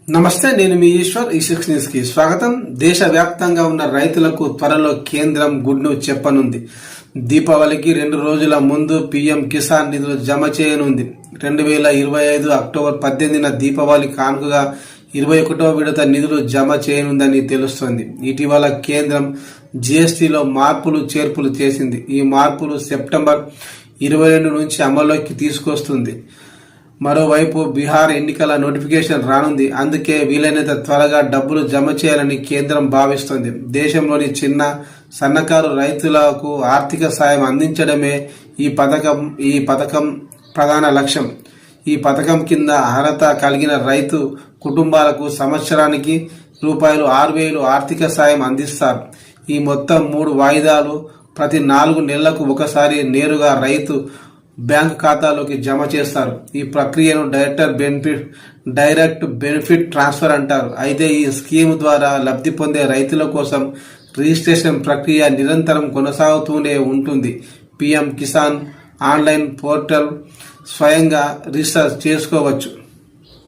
నమస్తే, నేను మీ ఈశ్వర్. ఈ6 న్యూస్ కి స్వాగతం. దేశవ్యాప్తంగా ఉన్న రైతులకు త్వరలో కేంద్రం గుడ్ న్యూస్ చెప్పనుంది. దీపావళికి 2 రోజుల ముందు పీఎం కిసాన్ నిధులు జమ చేయనుంది. 2025 అక్టోబర్ 18న దీపావళి కానుకగా 21వ విడత నిధులు జమ చేయనుందని తెలుస్తోంది. ఇటీవల కేంద్రం జీఎస్టీలో మార్పులు చేర్పులు చేసింది. ఈ మార్పులు సెప్టెంబర్ 22 నుంచి అమల్లోకి తీసుకొస్తుంది. మరోవైపు బీహార్ ఎన్నికల నోటిఫికేషన్ రానుంది. అందుకే వీలైనంత త్వరగా డబ్బులు జమ చేయాలని కేంద్రం భావిస్తోంది. దేశంలోని చిన్న సన్నకారు రైతులకు ఆర్థిక సాయం అందించడమే ఈ పథకం ప్రధాన లక్ష్యం. ఈ పథకం కింద అర్హత కలిగిన రైతు కుటుంబాలకు సంవత్సరానికి రూపాయలు 6,000 ఆర్థిక సాయం అందిస్తారు. ఈ మొత్తం 3 వాయిదాలు ప్రతి 4 నెలలకు ఒకసారి నేరుగా రైతు బ్యాంక్ ఖాతాలోకి జమ చేస్తారు. ఈ ప్రక్రియను డైరెక్ట్ బెనిఫిట్ ట్రాన్స్ఫర్ అంటారు. అయితే ఈ స్కీమ్ ద్వారా లబ్ధి పొందే రైతుల కోసం రిజిస్ట్రేషన్ ప్రక్రియ నిరంతరం కొనసాగుతూనే ఉంటుంది. పీఎం కిసాన్ ఆన్లైన్ పోర్టల్ స్వయంగా రిజిస్టర్ చేసుకోవచ్చు.